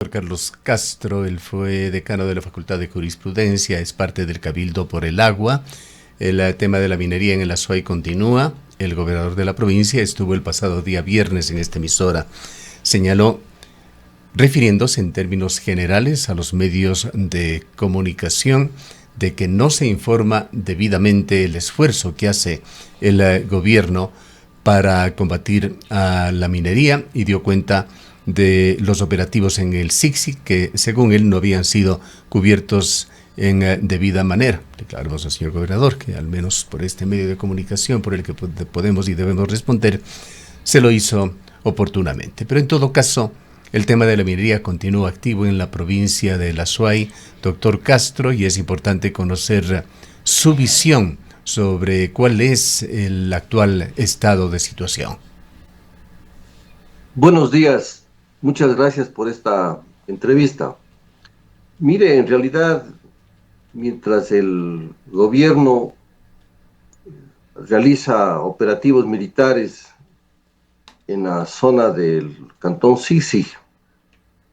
doctor Carlos Castro. Él fue decano de la Facultad de Jurisprudencia, es parte del Cabildo por el Agua. El tema de la minería en el Azuay continúa. El gobernador de la provincia estuvo el pasado día viernes en esta emisora. Señaló, refiriéndose en términos generales a los medios de comunicación, de que no se informa debidamente el esfuerzo que hace el gobierno para combatir a la minería, y dio cuenta de los operativos en el SICSIC que, según él, no habían sido cubiertos en debida manera. Declaramos al señor gobernador que, al menos por este medio de comunicación por el que podemos y debemos responder, se lo hizo oportunamente. Pero en todo caso, el tema de la minería continúa activo en la provincia del Azuay, doctor Castro, y es importante conocer su visión sobre cuál es el actual estado de situación. Buenos días, muchas gracias por esta entrevista. Mire, en realidad, mientras el gobierno realiza operativos militares en la zona del cantón Sisi,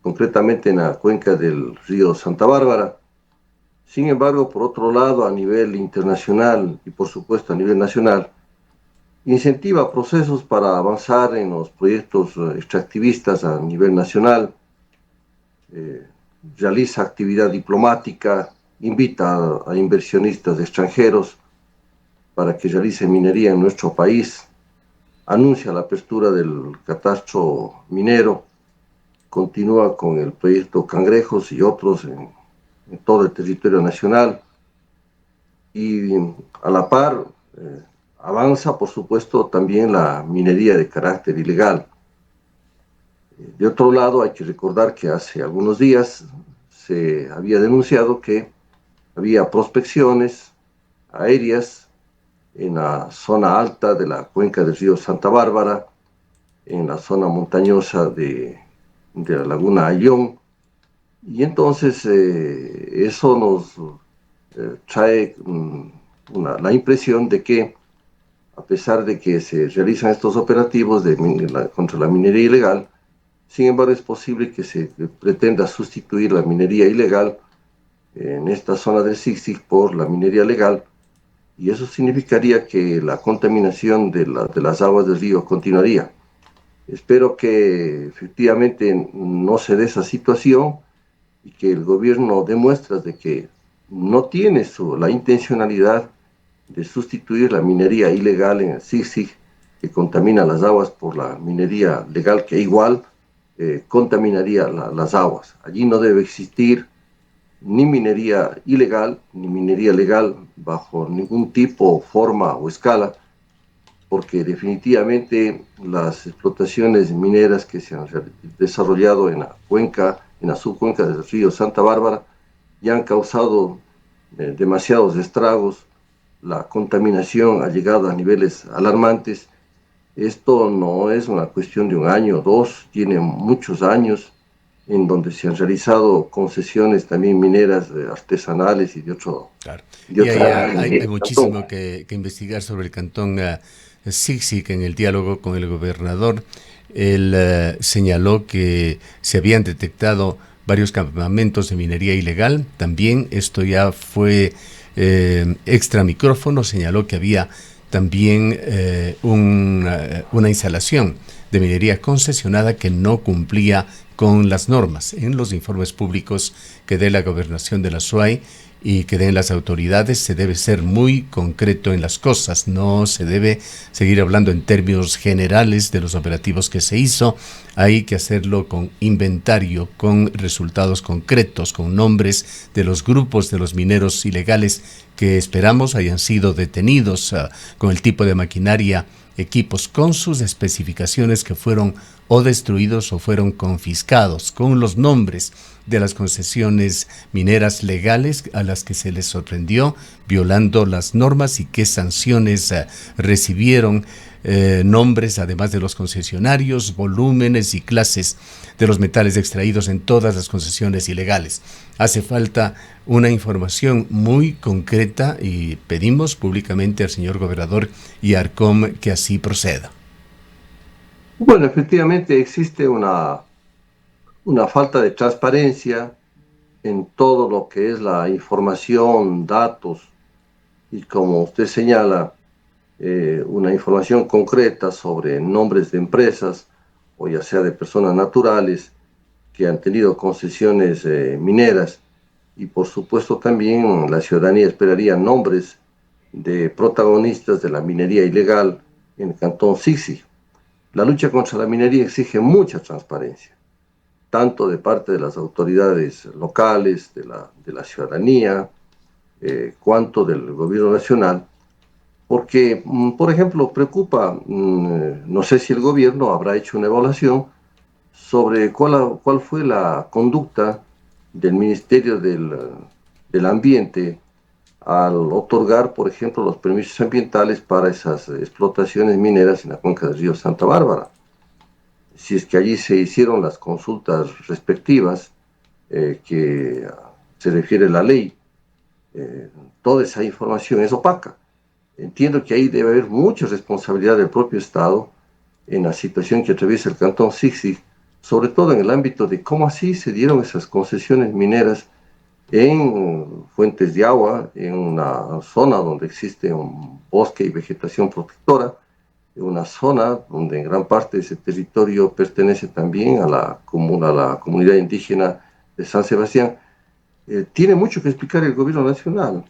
concretamente en la cuenca del río Santa Bárbara, sin embargo, por otro lado, a nivel internacional y por supuesto a nivel nacional, incentiva procesos para avanzar en los proyectos extractivistas a nivel nacional, realiza actividad diplomática, invita a inversionistas extranjeros para que realicen minería en nuestro país, anuncia la apertura del catastro minero, continúa con el proyecto Cangrejos y otros en todo el territorio nacional, y a la par avanza, por supuesto, también la minería de carácter ilegal. De otro lado, hay que recordar que hace algunos días se había denunciado que había prospecciones aéreas en la zona alta de la cuenca del río Santa Bárbara, en la zona montañosa de la laguna Ayllón, y entonces eso nos trae la impresión de que, a pesar de que se realizan estos operativos contra la minería ilegal, sin embargo es posible que se pretenda sustituir la minería ilegal en esta zona del SICSIC por la minería legal, y eso significaría que la contaminación de las aguas del río continuaría. Espero que efectivamente no se dé esa situación y que el gobierno dé muestras de que no tiene la intencionalidad de sustituir la minería ilegal en el SICSIC, que contamina las aguas, por la minería legal, que igual contaminaría las aguas. Allí no debe existir ni minería ilegal ni minería legal bajo ningún tipo, forma o escala, porque definitivamente las explotaciones mineras que se han desarrollado en la cuenca, en la subcuenca del río Santa Bárbara, ya han causado demasiados estragos. La contaminación ha llegado a niveles alarmantes. Esto no es una cuestión de un año o dos, tiene muchos años en donde se han realizado concesiones también mineras artesanales y de otro. Claro. Y hay muchísimo que investigar sobre el cantón SICSIC. En el diálogo con el gobernador, él señaló que se habían detectado varios campamentos de minería ilegal. También esto ya fue extra micrófono, señaló que había también una instalación de minería concesionada que no cumplía con las normas. En los informes públicos que dé la gobernación de la Azuay y que den las autoridades, se debe ser muy concreto en las cosas. No se debe seguir hablando en términos generales de los operativos que se hizo. Hay que hacerlo con inventario, con resultados concretos, con nombres de los grupos de los mineros ilegales que esperamos hayan sido detenidos, con el tipo de maquinaria, equipos, con sus especificaciones, que fueron o destruidos o fueron confiscados, con los nombres de las concesiones mineras legales a las que se les sorprendió violando las normas y qué sanciones recibieron, nombres además de los concesionarios, volúmenes y clases de los metales extraídos en todas las concesiones ilegales. Hace falta una información muy concreta y pedimos públicamente al señor gobernador y Arcom que así proceda. Bueno, efectivamente existe una falta de transparencia en todo lo que es la información, datos y, como usted señala, una información concreta sobre nombres de empresas o ya sea de personas naturales que han tenido concesiones mineras, y por supuesto también la ciudadanía esperaría nombres de protagonistas de la minería ilegal en el cantón Sixi. La lucha contra la minería exige mucha transparencia, tanto de parte de las autoridades locales, de la ciudadanía, cuanto del gobierno nacional, porque, por ejemplo, preocupa, no sé si el gobierno habrá hecho una evaluación sobre cuál fue la conducta del Ministerio del Ambiente al otorgar, por ejemplo, los permisos ambientales para esas explotaciones mineras en la cuenca del río Santa Bárbara. Si es que allí se hicieron las consultas respectivas, que se refiere a la ley, eh, toda esa información es opaca. Entiendo que ahí debe haber mucha responsabilidad del propio Estado en la situación que atraviesa el cantón Sixi, sobre todo en el ámbito de cómo así se dieron esas concesiones mineras en fuentes de agua, en una zona donde existe un bosque y vegetación protectora, en una zona donde en gran parte de ese territorio pertenece también a la comunidad indígena de San Sebastián. Tiene mucho que explicar el gobierno nacional,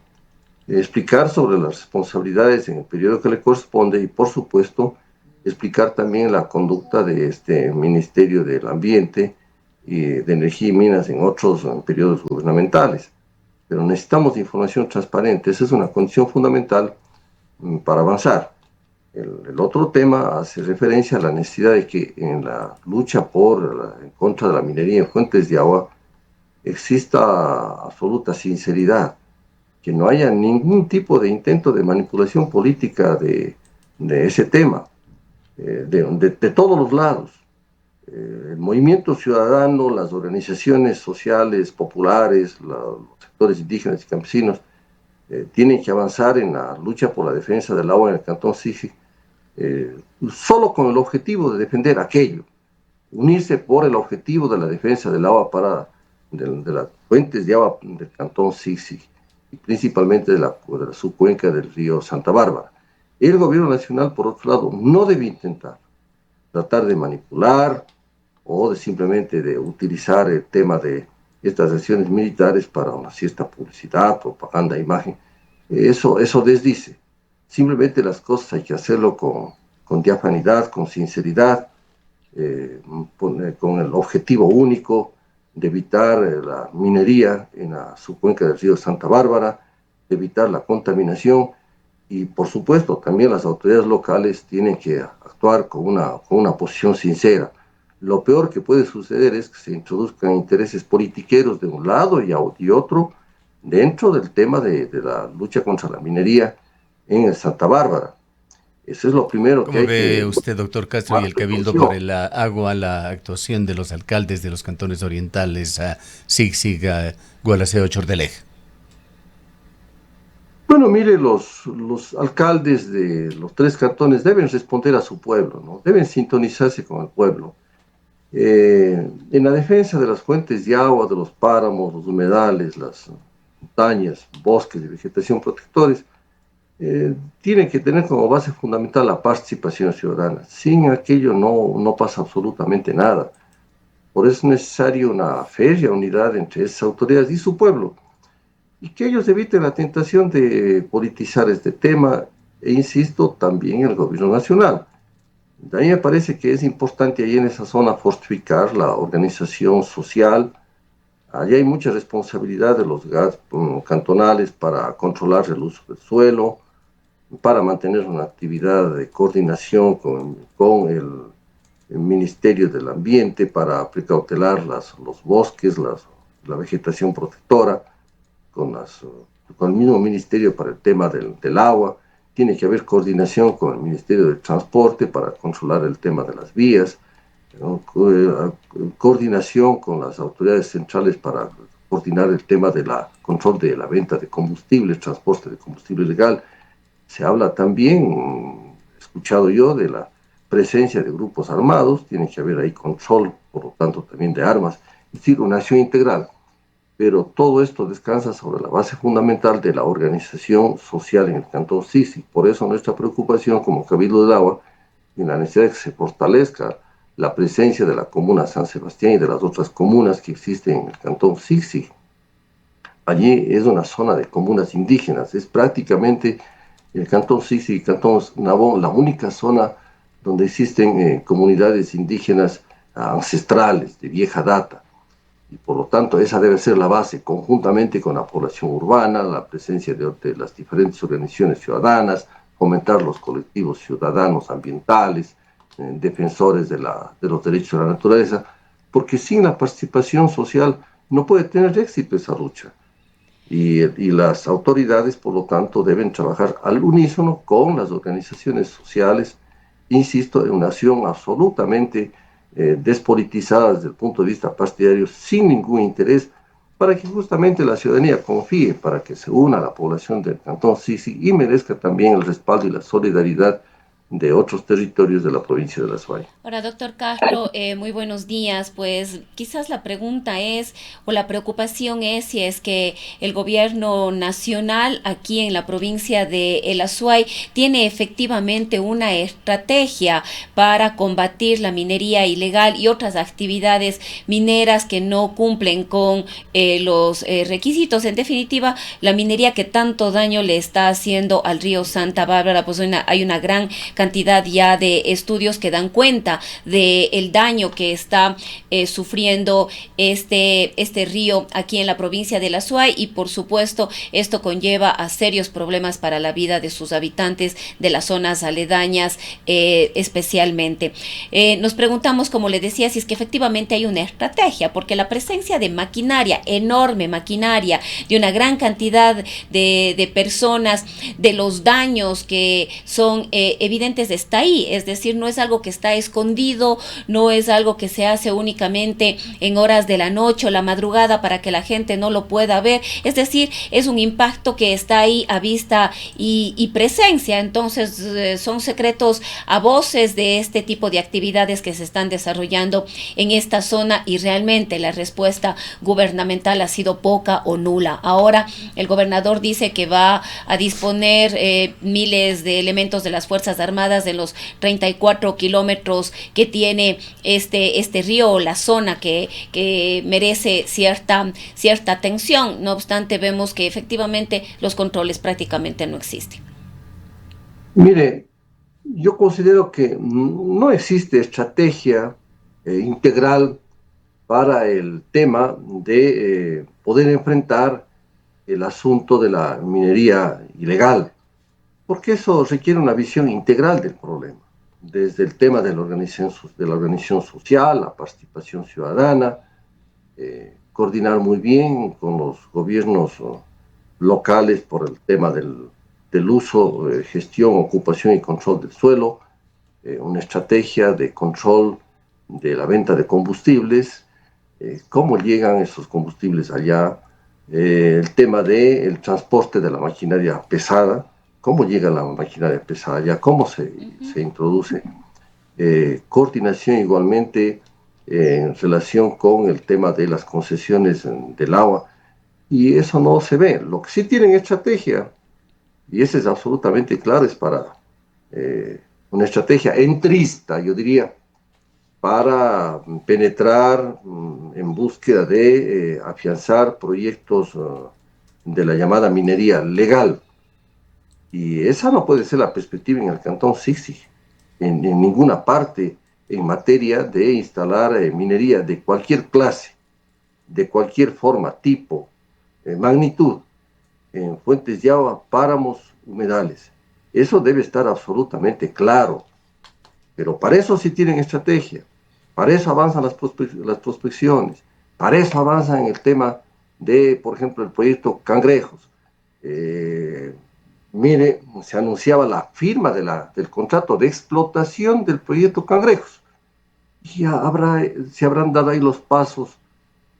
explicar sobre las responsabilidades en el periodo que le corresponde y, por supuesto, explicar también la conducta de este Ministerio del Ambiente y de Energía y Minas en otros periodos gubernamentales. Pero necesitamos información transparente, esa es una condición fundamental para avanzar. El otro tema hace referencia a la necesidad de que en la lucha en contra de la minería en fuentes de agua exista absoluta sinceridad, que no haya ningún tipo de intento de manipulación política de ese tema, de todos los lados. El movimiento ciudadano, las organizaciones sociales, populares, los sectores indígenas y campesinos tienen que avanzar en la lucha por la defensa del agua en el cantón Sigi, solo con el objetivo de defender aquello, unirse por el objetivo de la defensa del agua de las fuentes de agua del cantón Sigi y principalmente de la subcuenca del río Santa Bárbara. El gobierno nacional, por otro lado, no debe intentar tratar de manipular o de simplemente de utilizar el tema de estas acciones militares para una cierta publicidad, propaganda, imagen. Eso desdice. Simplemente las cosas hay que hacerlo con diafanidad, con sinceridad, con el objetivo único de evitar la minería en la subcuenca del río Santa Bárbara, de evitar la contaminación y, por supuesto, también las autoridades locales tienen que actuar con una posición sincera. Lo peor que puede suceder es que se introduzcan intereses politiqueros de un lado y otro dentro del tema de la lucha contra la minería en el Santa Bárbara. Eso es lo primero que ¿Cómo hay ve que usted, doctor Castro, y tomar el Cabildo por precaución. el agua, la actuación de los alcaldes de los cantones orientales, Sig, Gualaceo, Chordelej? Bueno, mire, los alcaldes de los tres cantones deben responder a su pueblo, ¿no? Deben sintonizarse con el pueblo. En la defensa de las fuentes de agua, de los páramos, los humedales, las montañas, bosques de vegetación protectores, tienen que tener como base fundamental la participación ciudadana. Sin aquello no pasa absolutamente nada. Por eso es necesaria una férrea unidad entre esas autoridades y su pueblo, y que ellos eviten la tentación de politizar este tema, e insisto, también el gobierno nacional. A mí me parece que es importante ahí en esa zona fortificar la organización social. Allí hay mucha responsabilidad de los cantonales para controlar el uso del suelo, para mantener una actividad de coordinación con el Ministerio del Ambiente, para precautelar los bosques, la vegetación protectora, con el mismo Ministerio para el tema del agua. Tiene que haber coordinación con el Ministerio de Transporte para controlar el tema de las vías, ¿no? Coordinación con las autoridades centrales para coordinar el tema del control de la venta de combustible, transporte de combustible legal. Se habla también, he escuchado yo, de la presencia de grupos armados. Tiene que haber ahí control por lo tanto también de armas, es decir, una acción integral. Pero todo esto descansa sobre la base fundamental de la organización social en el Cantón Sisi. Por eso nuestra preocupación como Cabildo del Agua en la necesidad de que se fortalezca la presencia de la comuna San Sebastián y de las otras comunas que existen en el Cantón Sisi. Allí es una zona de comunas indígenas, es prácticamente el Cantón Sisi y el Cantón Nabón la única zona donde existen comunidades indígenas ancestrales de vieja data. Y por lo tanto esa debe ser la base, conjuntamente con la población urbana, la presencia de las diferentes organizaciones ciudadanas, fomentar los colectivos ciudadanos ambientales, defensores de los derechos de la naturaleza, porque sin la participación social no puede tener éxito esa lucha. Y las autoridades, por lo tanto, deben trabajar al unísono con las organizaciones sociales, insisto, en una acción absolutamente despolitizada desde el punto de vista partidario, sin ningún interés, para que justamente la ciudadanía confíe, para que se una a la población del Cantón Sisi y merezca también el respaldo y la solidaridad de otros territorios de la provincia de La Suay. Ahora, doctor Castro, muy buenos días. Pues quizás la pregunta es, o la preocupación es, si es que el gobierno nacional aquí en la provincia de El Azuay tiene efectivamente una estrategia para combatir la minería ilegal y otras actividades mineras que no cumplen con los requisitos. En definitiva, la minería que tanto daño le está haciendo al río Santa Bárbara, pues hay una gran cantidad ya de estudios que dan cuenta del daño que está sufriendo este río aquí en la provincia de La Suay, y por supuesto esto conlleva a serios problemas para la vida de sus habitantes de las zonas aledañas especialmente. Nos preguntamos, como le decía, si es que efectivamente hay una estrategia, porque la presencia de maquinaria, enorme maquinaria, de una gran cantidad de personas, de los daños que son evidentes, está ahí. Es decir, no es algo que está escondido, no es algo que se hace únicamente en horas de la noche o la madrugada para que la gente no lo pueda ver. Es decir, es un impacto que está ahí a vista y presencia. Entonces son secretos a voces de este tipo de actividades que se están desarrollando en esta zona, y realmente la respuesta gubernamental ha sido poca o nula. Ahora el gobernador dice que va a disponer miles de elementos de las Fuerzas Armadas en los 34 kilómetros que tiene este río, o la zona que merece cierta atención. No obstante, vemos que efectivamente los controles prácticamente no existen. Mire, yo considero que no existe estrategia integral para el tema de poder enfrentar el asunto de la minería ilegal, porque eso requiere una visión integral del problema, desde el tema de la organización social, la participación ciudadana, coordinar muy bien con los gobiernos locales por el tema del uso, gestión, ocupación y control del suelo, una estrategia de control de la venta de combustibles, cómo llegan esos combustibles allá, el tema del transporte de la maquinaria pesada, cómo llega la maquinaria pesada allá, cómo se introduce, coordinación igualmente en relación con el tema de las concesiones del agua, y eso no se ve. Lo que sí tienen estrategia, y eso es absolutamente claro, es para una estrategia entrista, yo diría, para penetrar en búsqueda de afianzar proyectos de la llamada minería legal. Y esa no puede ser la perspectiva en el Cantón Sisi, en ninguna parte en materia de instalar minería de cualquier clase, de cualquier forma, tipo, magnitud, en fuentes de agua, páramos, humedales. Eso debe estar absolutamente claro. Pero para eso sí tienen estrategia, para eso avanzan las prospecciones, para eso avanzan en el tema de, por ejemplo, el proyecto Cangrejos. Mire, se anunciaba la firma del contrato de explotación del proyecto Cangrejos. Y se habrán dado ahí los pasos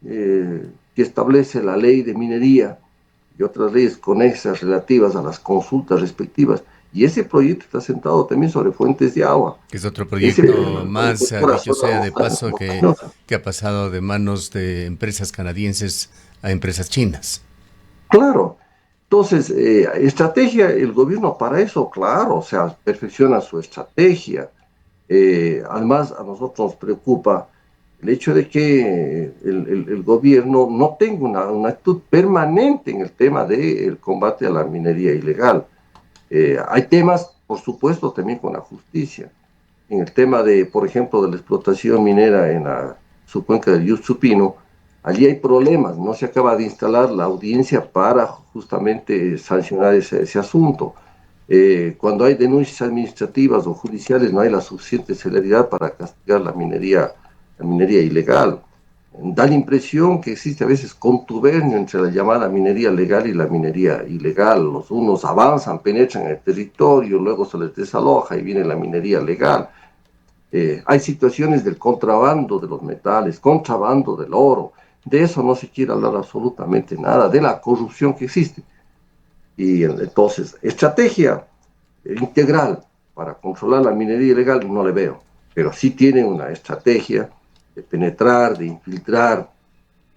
que establece la ley de minería y otras leyes conexas relativas a las consultas respectivas. Y ese proyecto está sentado también sobre fuentes de agua. Que es otro Ese proyecto más, dicho sea de paso, montañosa. que ha pasado de manos de empresas canadienses a empresas chinas. Claro. Entonces, estrategia, el gobierno para eso, claro, o sea, perfecciona su estrategia. Además, a nosotros nos preocupa el hecho de que el gobierno no tenga una actitud permanente en el tema del combate a la minería ilegal. Hay temas, por supuesto, también con la justicia. En el tema de, por ejemplo, de la explotación minera en la subcuenca del Yusupino, allí hay problemas, no se acaba de instalar la audiencia para justamente sancionar ese asunto. Cuando hay denuncias administrativas o judiciales no hay la suficiente celeridad para castigar la minería ilegal. Da la impresión que existe a veces contubernio entre la llamada minería legal y la minería ilegal. Los unos avanzan, penetran en el territorio, luego se les desaloja y viene la minería legal. Hay situaciones del contrabando de los metales, contrabando del oro. De eso no se quiere hablar absolutamente nada, de la corrupción que existe. Y entonces, estrategia integral para controlar la minería ilegal no le veo, pero sí tienen una estrategia de penetrar, de infiltrar,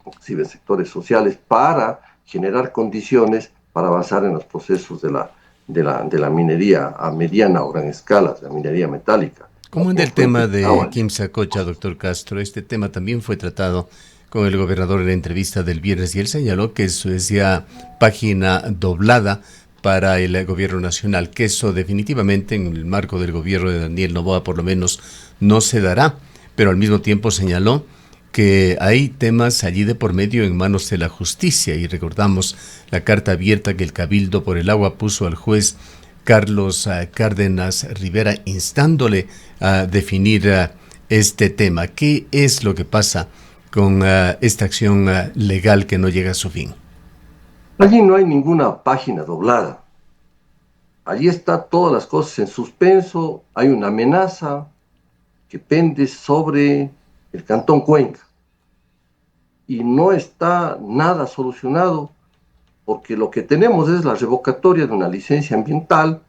inclusive en sectores sociales, para generar condiciones para avanzar en los procesos de la minería a mediana o gran escala, de la minería metálica. ¿Cómo anda el tema de Quimsacocha, doctor Castro? Este tema también fue tratado con el gobernador en la entrevista del viernes y él señaló que eso es ya página doblada para el gobierno nacional, que eso definitivamente en el marco del gobierno de Daniel Noboa por lo menos no se dará, pero al mismo tiempo señaló que hay temas allí de por medio en manos de la justicia y recordamos la carta abierta que el Cabildo por el Agua puso al juez Carlos Cárdenas Rivera instándole a definir este tema. ¿Qué es lo que pasa con esta acción legal que no llega a su fin? Allí no hay ninguna página doblada. Allí está todas las cosas en suspenso. Hay una amenaza que pende sobre el Cantón Cuenca. Y no está nada solucionado porque lo que tenemos es la revocatoria de una licencia ambiental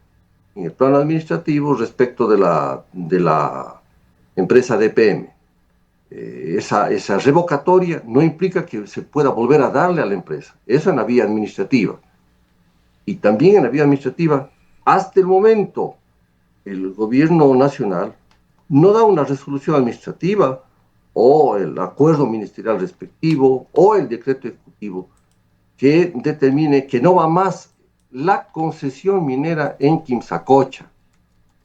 en el plano administrativo respecto de la empresa DPM. Esa revocatoria no implica que se pueda volver a darle a la empresa. Eso en la vía administrativa. Y también en la vía administrativa, hasta el momento, el gobierno nacional no da una resolución administrativa o el acuerdo ministerial respectivo o el decreto ejecutivo que determine que no va más la concesión minera en Quimsacocha,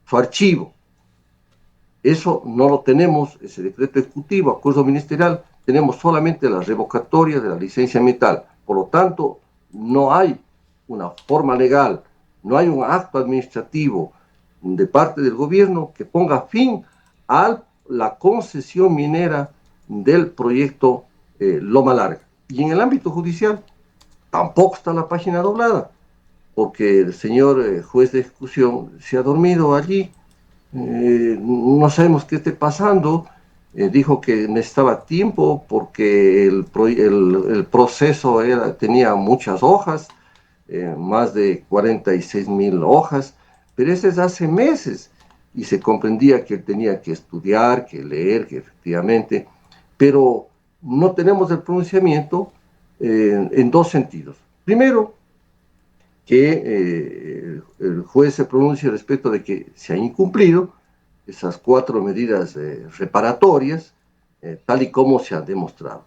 su archivo. Eso no lo tenemos, ese decreto ejecutivo, acuerdo ministerial, tenemos solamente la revocatoria de la licencia ambiental. Por lo tanto, no hay una forma legal, no hay un acto administrativo de parte del gobierno que ponga fin a la concesión minera del proyecto Loma Larga. Y en el ámbito judicial tampoco está la página doblada, porque el señor juez de ejecución se ha dormido allí. No sabemos qué esté pasando. Dijo que necesitaba tiempo porque el proceso tenía muchas hojas, más de 46,000 hojas, pero eso es hace meses y se comprendía que él tenía que estudiar, que leer, que efectivamente, pero no tenemos el pronunciamiento en dos sentidos. Primero, que el juez se pronuncie respecto de que se han incumplido esas 4 medidas reparatorias, tal y como se ha demostrado.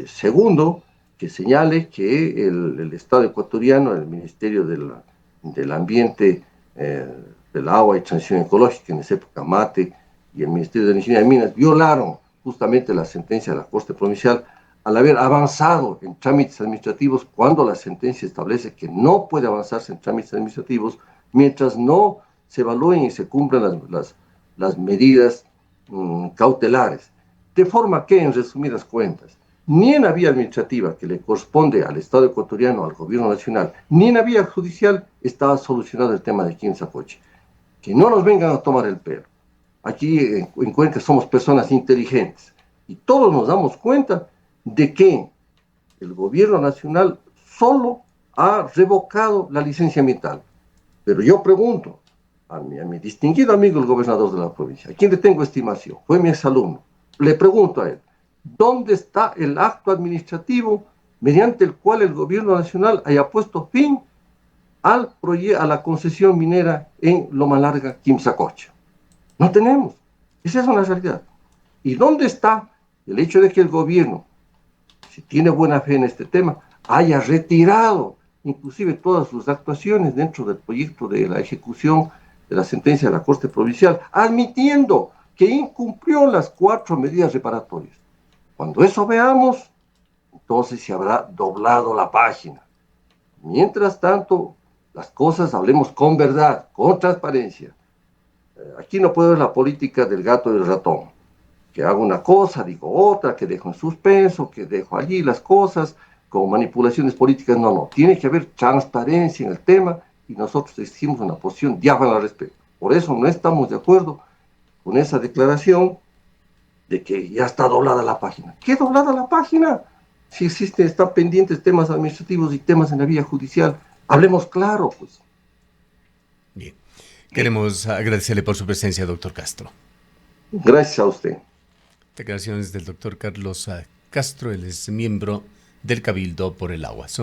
Segundo, que señale que el Estado ecuatoriano, el Ministerio del Ambiente, del Agua y Transición Ecológica, en esa época MATE, y el Ministerio de Energía y Minas, violaron justamente la sentencia de la Corte Provincial al haber avanzado en trámites administrativos cuando la sentencia establece que no puede avanzarse en trámites administrativos mientras no se evalúen y se cumplan las medidas cautelares. De forma que, en resumidas cuentas, ni en la vía administrativa que le corresponde al Estado ecuatoriano, al gobierno nacional, ni en la vía judicial estaba solucionado el tema de Quimsacocha. Que no nos vengan a tomar el pelo. Aquí en Cuenca somos personas inteligentes y todos nos damos cuenta de que el gobierno nacional solo ha revocado la licencia ambiental. Pero yo pregunto a mi distinguido amigo, el gobernador de la provincia, a quien le tengo estimación, fue mi exalumno, le pregunto a él, ¿dónde está el acto administrativo mediante el cual el gobierno nacional haya puesto fin a la concesión minera en Loma Larga, Quimsacocha? No tenemos. Esa es una realidad. ¿Y dónde está el hecho de que el gobierno, si tiene buena fe en este tema, haya retirado inclusive todas sus actuaciones dentro del proyecto de la ejecución de la sentencia de la Corte Provincial, admitiendo que incumplió las 4 medidas reparatorias? Cuando eso veamos, entonces se habrá doblado la página. Mientras tanto, las cosas hablemos con verdad, con transparencia. Aquí no puede haber la política del gato y del ratón, que hago una cosa, digo otra, que dejo en suspenso, que dejo allí las cosas, con manipulaciones políticas. No, no, tiene que haber transparencia en el tema y nosotros exigimos una posición diáfana al respecto. Por eso no estamos de acuerdo con esa declaración de que ya está doblada la página. ¿Qué doblada la página? Si existen, están pendientes temas administrativos y temas en la vía judicial, hablemos claro, pues. Bien. Queremos agradecerle por su presencia, doctor Castro. Gracias a usted. Declaraciones del doctor Carlos Castro, él es miembro del Cabildo por el Agua.